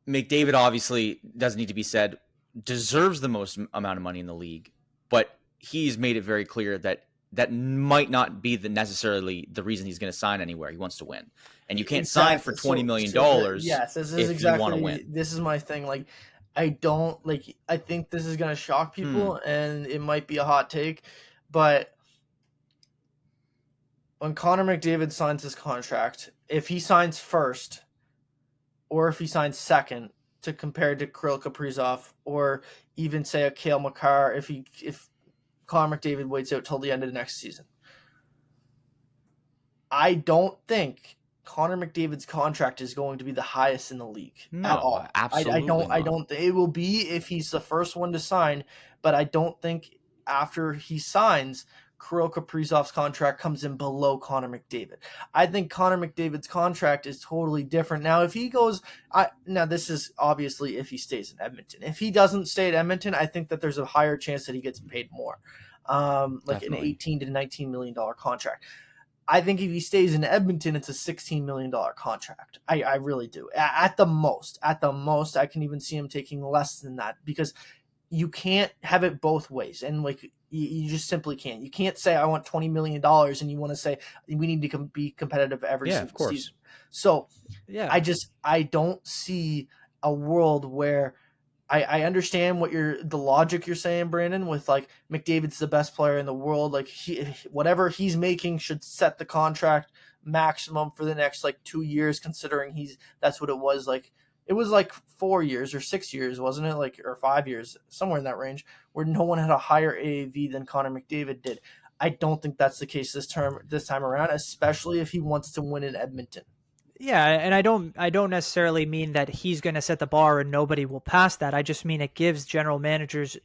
McDavid obviously doesn't need to be said, deserves the most amount of money in the league, but he's made it very clear that that might not be necessarily the reason he's going to sign anywhere. He wants to win, and you can't sign for $20 million Yes, this is if you want to exactly, win. this is my thing. Like, I don't like. I think this is gonna shock people, and it might be a hot take, but when Connor McDavid signs his contract, if he signs first, or if he signs second, to compare to Kirill Kaprizov, or even say a Cale Makar, if Connor McDavid waits out till the end of the next season, I don't think Connor McDavid's contract is going to be the highest in the league at all. Absolutely not. I don't. It will be if he's the first one to sign, but I don't think after he signs, Kirill Kaprizov's contract comes in below Connor McDavid. I think Connor McDavid's contract is totally different. Now, if he goes, now this is obviously if he stays in Edmonton. If he doesn't stay at Edmonton, I think that there's a higher chance that he gets paid more, like Definitely. an $18 to $19 million contract. I think if he stays in Edmonton, it's a $16 million contract. I really do. At the most, I can even see him taking less than that, because you can't have it both ways. And like, you just simply can't. You can't say, I want $20 million, and you want to say we need to be competitive every single season. So Yeah, I don't see a world where I understand the logic you're saying, Brandon, with like McDavid's the best player in the world. Like, whatever he's making should set the contract maximum for the next like 2 years, considering that's what it was. Like, it was like 4 years or 6 years, wasn't it? Like, or 5 years, somewhere in that range, where no one had a higher AAV than Connor McDavid did. I don't think that's the case this time around, especially if he wants to win in Edmonton. yeah, and I don't necessarily mean that he's going to set the bar and nobody will pass that. I just mean it gives general managers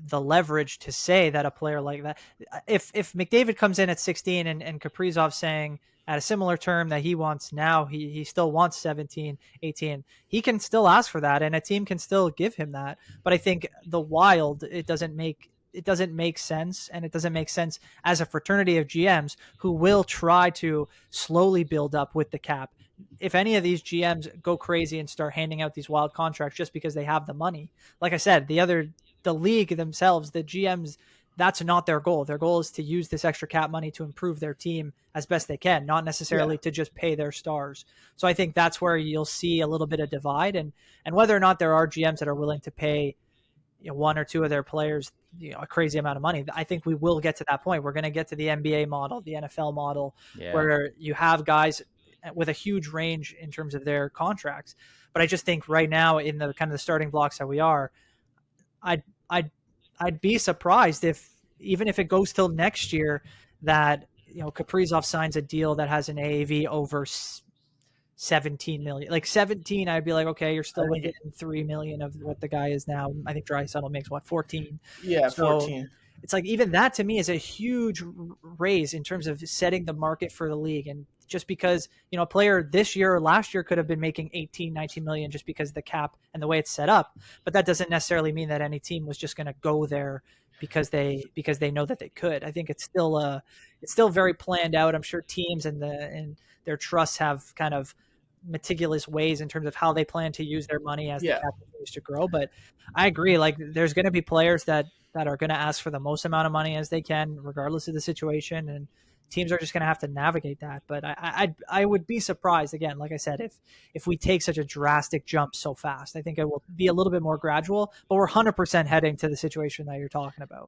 the leverage to say that a player like that, if McDavid comes in at 16 and Kaprizov saying at a similar term that he wants now, he still wants 17, 18, he can still ask for that, and a team can still give him that. But I think the Wild, it doesn't make sense, and it doesn't make sense as a fraternity of GMs who will try to slowly build up with the cap. If any of these GMs go crazy and start handing out these wild contracts just because they have the money, like I said, the league themselves, the GMs, that's not their goal. Their goal is to use this extra cap money to improve their team as best they can, not necessarily to just pay their stars. So I think that's where you'll see a little bit of divide, and whether or not there are GMs that are willing to pay, one or two of their players, a crazy amount of money. I think we will get to that point. We're going to get to the NBA model, the NFL model, where you have guys with a huge range in terms of their contracts. But I just think right now, in the kind of the starting blocks that we are, I'd be surprised even if it goes till next year, that Kaprizov signs a deal that has an AAV over 17 million. Like 17, I'd be like, okay, you're still within 3 million of what the guy is now. I think Draisaitl makes 14. Yeah, so 14. It's like, even that to me is a huge raise in terms of setting the market for the league. And just because, a player this year or last year could have been making 18, 19 million just because of the cap and the way it's set up. But that doesn't necessarily mean that any team was just going to go there because they know that they could. I think it's still very planned out. I'm sure teams and their trusts have kind of meticulous ways in terms of how they plan to use their money as the cap continues to grow. But I agree, like, there's going to be players that are going to ask for the most amount of money as they can, regardless of the situation, and teams are just going to have to navigate that. But I would be surprised, again, like I said, if we take such a drastic jump so fast. I think it will be a little bit more gradual, but we're 100% heading to the situation that you're talking about.